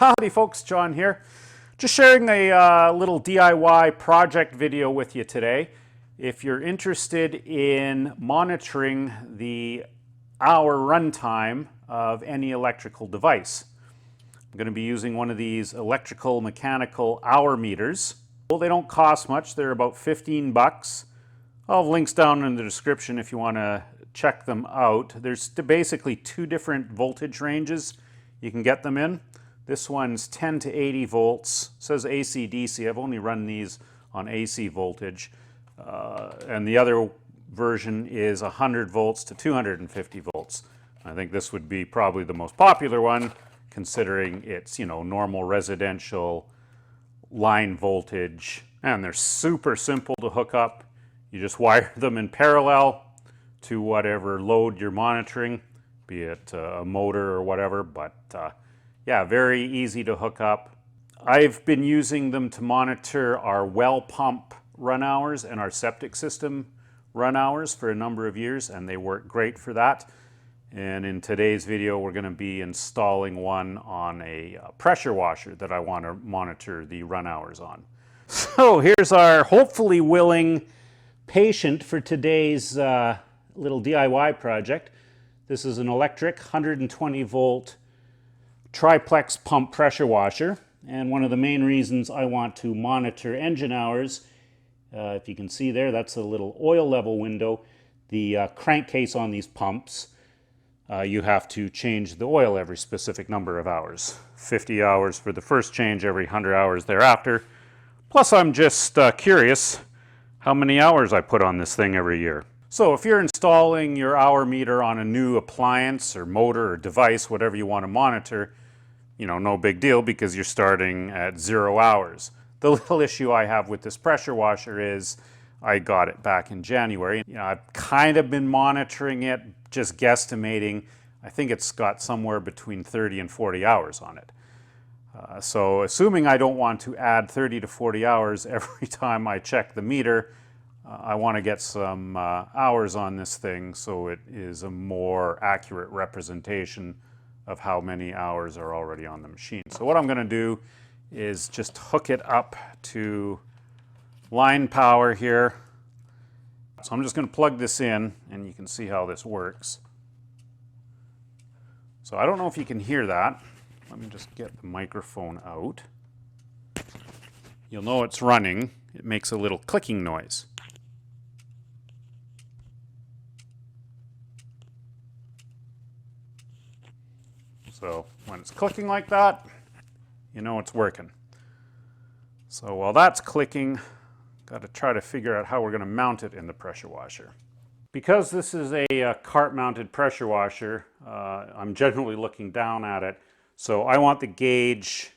Howdy folks, John here. Just sharing a little DIY project video with you today. If you're interested in monitoring the hour runtime of any electrical device, I'm going to be using one of these electrical mechanical hour meters. Well, they don't cost much. They're about 15 bucks. I'll have links down in the description if you want to check them out. There's basically two different voltage ranges you can get them in. This one's 10 to 80 volts. It says AC DC. I've only run these on AC voltage. And the other version is 100 volts to 250 volts. I think this would be probably the most popular one, considering it's, normal residential line voltage. And they're super simple to hook up. You just wire them in parallel to whatever load you're monitoring, be it a motor or whatever, but yeah, very easy to hook up. I've been using them to monitor our well pump run hours and our septic system run hours for a number of years, and they work great for that. And in today's video, we're going to be installing one on a pressure washer that I want to monitor the run hours on. So here's our hopefully willing patient for today's little DIY project. This is an electric 120 volt triplex pump pressure washer, and one of the main reasons I want to monitor engine hours, if you can see there, that's a little oil level window. The crankcase on these pumps, you have to change the oil every specific number of hours. 50 hours for the first change, every 100 hours thereafter. Plus I'm just curious how many hours I put on this thing every year. So if you're installing your hour meter on a new appliance or motor or device, whatever you want to monitor, no big deal because you're starting at 0 hours. The little issue I have with this pressure washer is I got it back in January. I've kind of been monitoring it, just guesstimating. I think it's got somewhere between 30 and 40 hours on it. So assuming I don't want to add 30 to 40 hours every time I check the meter, I want to get some hours on this thing so it is a more accurate representation of how many hours are already on the machine. So what I'm going to do is just hook it up to line power here. So I'm just going to plug this in and you can see how this works. So I don't know if you can hear that. Let me just get the microphone out. You'll know it's running. It makes a little clicking noise. So when it's clicking like that, you know it's working. So while that's clicking, got to try to figure out how we're going to mount it in the pressure washer. Because this is a cart-mounted pressure washer, I'm generally looking down at it. So I want the gauge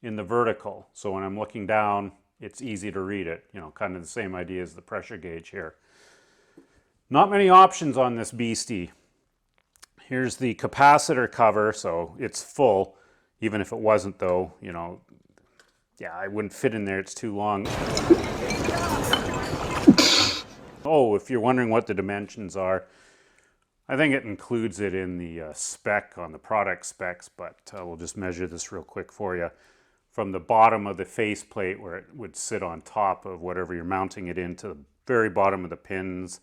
in the vertical. So when I'm looking down, it's easy to read it. Kind of the same idea as the pressure gauge here. Not many options on this beastie. Here's the capacitor cover, so it's full. Even if it wasn't though, yeah, I wouldn't fit in there, it's too long. Oh, if you're wondering what the dimensions are, I think it includes it in the spec on the product specs, but we'll just measure this real quick for you. From the bottom of the faceplate where it would sit on top of whatever you're mounting it in to the very bottom of the pins,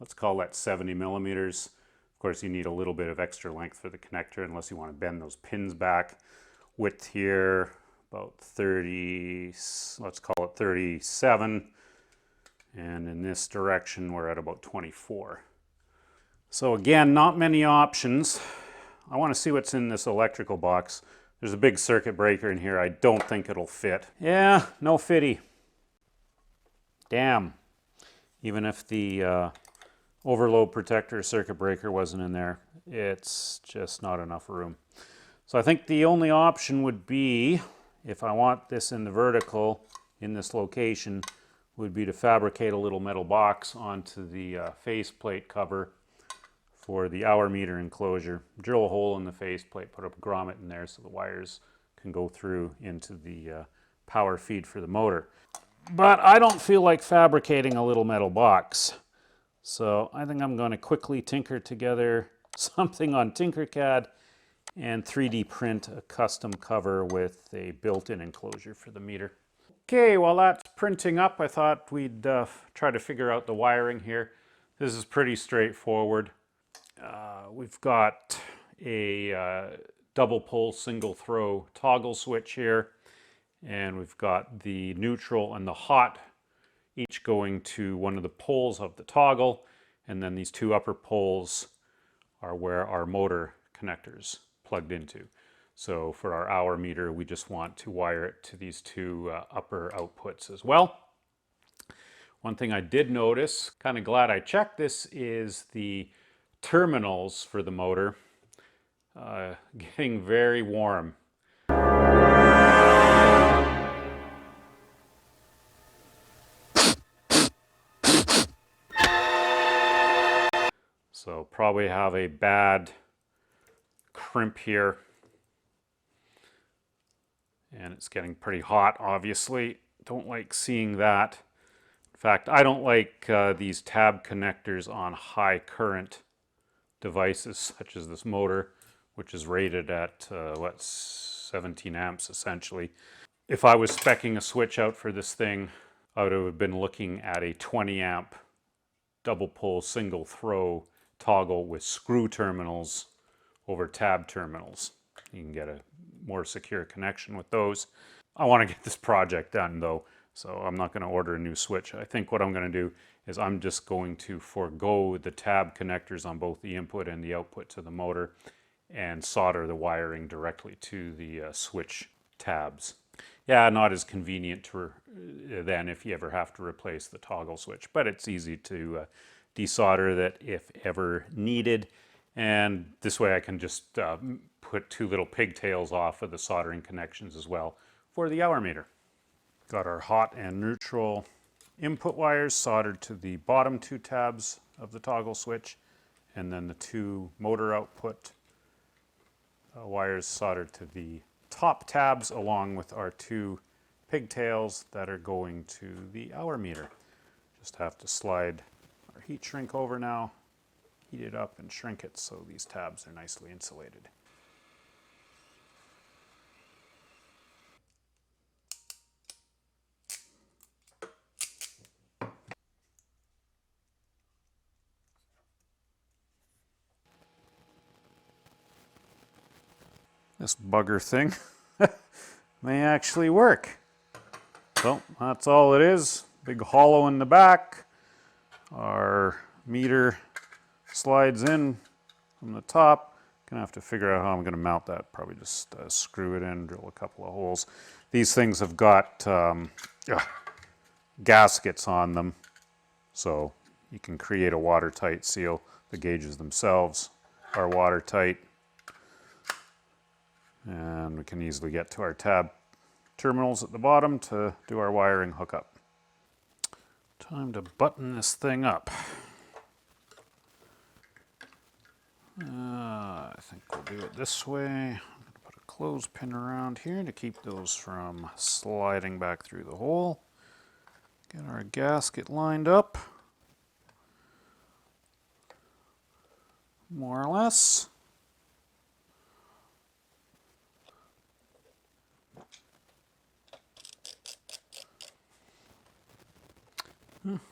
let's call that 70 millimeters. Of course, you need a little bit of extra length for the connector unless you want to bend those pins back. Width here, about 30, let's call it 37. And in this direction, we're at about 24. So again, not many options. I want to see what's in this electrical box. There's a big circuit breaker in here. I don't think it'll fit. Yeah, no fitty. Damn. Even if the overload protector circuit breaker wasn't in there, it's just not enough room. So I think the only option would be, if I want this in the vertical in this location, would be to fabricate a little metal box onto the faceplate cover for the hour meter enclosure. Drill a hole in the faceplate, put a grommet in there so the wires can go through into the power feed for the motor. But I don't feel like fabricating a little metal box. So I think I'm going to quickly tinker together something on Tinkercad and 3D print a custom cover with a built-in enclosure for the meter. Okay, while that's printing up, I thought we'd try to figure out the wiring here. This is pretty straightforward. We've got a double pole single throw toggle switch here, and we've got the neutral and the hot each going to one of the poles of the toggle, and then these two upper poles are where our motor connectors plugged into. So for our hour meter, we just want to wire it to these two upper outputs as well. One thing I did notice, kind of glad I checked this, is the terminals for the motor getting very warm. So probably have a bad crimp here. And it's getting pretty hot, obviously. Don't like seeing that. In fact, I don't like these tab connectors on high current devices such as this motor, which is rated at 17 amps essentially. If I was speccing a switch out for this thing, I would have been looking at a 20 amp double pole single throw toggle with screw terminals over tab terminals. You can get a more secure connection with those. I want to get this project done though, so I'm not going to order a new switch. I think what I'm going to do is I'm just going to forego the tab connectors on both the input and the output to the motor and solder the wiring directly to the switch tabs. Yeah, not as convenient to then if you ever have to replace the toggle switch, but it's easy to desolder that if ever needed. And this way I can just put two little pigtails off of the soldering connections as well for the hour meter. Got our hot and neutral input wires soldered to the bottom two tabs of the toggle switch, and then the two motor output wires soldered to the top tabs along with our two pigtails that are going to the hour meter. Just have to slide our heat shrink over now, heat it up and shrink it so these tabs are nicely insulated. This bugger thing may actually work. So that's all it is. Big hollow in the back. Our meter slides in from the top. Gonna have to figure out how I'm gonna mount that. Probably just screw it in, drill a couple of holes. These things have got gaskets on them, so you can create a watertight seal. The gauges themselves are watertight. And we can easily get to our tab terminals at the bottom to do our wiring hookup. Time to button this thing up. I think we'll do it this way. I'm going to put a clothespin around here to keep those from sliding back through the hole. Get our gasket lined up. More or less.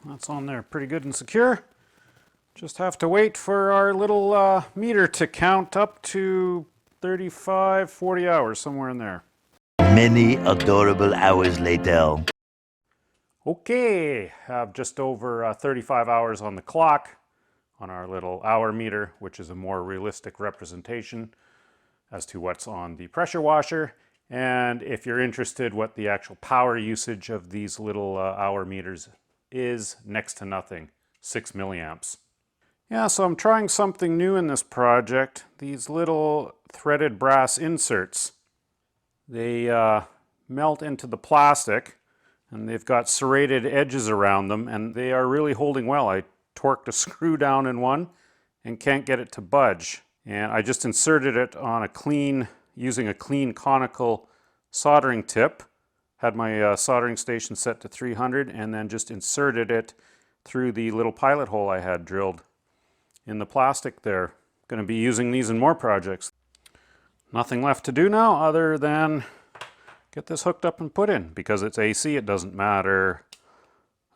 That's on there pretty good and secure. Just have to wait for our little meter to count up to 35, 40 hours, somewhere in there. Many adorable hours later. Okay, have just over 35 hours on the clock on our little hour meter, which is a more realistic representation as to what's on the pressure washer. And if you're interested what the actual power usage of these little hour meters is, next to nothing, 6 milliamps. Yeah, so I'm trying something new in this project. These little threaded brass inserts. They melt into the plastic and they've got serrated edges around them and they are really holding well. I torqued a screw down in one and can't get it to budge. And I just inserted it on using a clean conical soldering tip. Had my soldering station set to 300 and then just inserted it through the little pilot hole I had drilled in the plastic there. Going to be using these in more projects. Nothing left to do now other than get this hooked up and put in. Because it's AC, it doesn't matter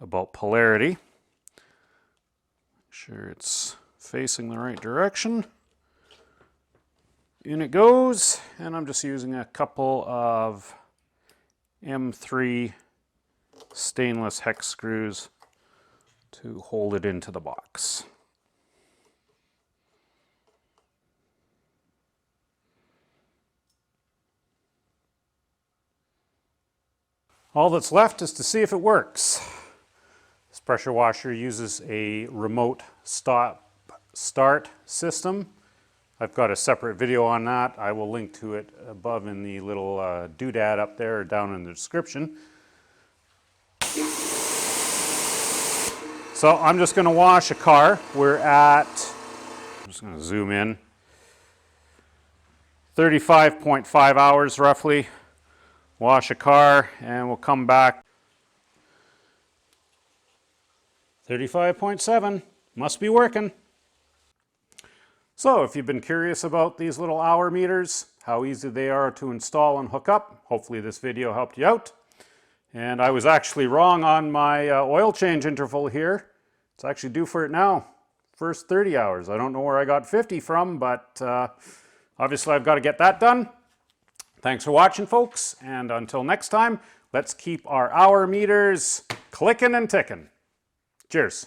about polarity. Make sure it's facing the right direction. In it goes, and I'm just using a couple of M3 stainless hex screws to hold it into the box. All that's left is to see if it works. This pressure washer uses a remote start system. I've got a separate video on that. I will link to it above in the little doodad up there or down in the description. So I'm just going to wash a car. We're at, I'm just going to zoom in, 35.5 hours roughly. Wash a car and we'll come back. 35.7, must be working. So if you've been curious about these little hour meters, how easy they are to install and hook up, hopefully this video helped you out. And I was actually wrong on my oil change interval here. It's actually due for it now, first 30 hours. I don't know where I got 50 from, but obviously I've got to get that done. Thanks for watching, folks, and until next time, let's keep our hour meters clicking and ticking. Cheers.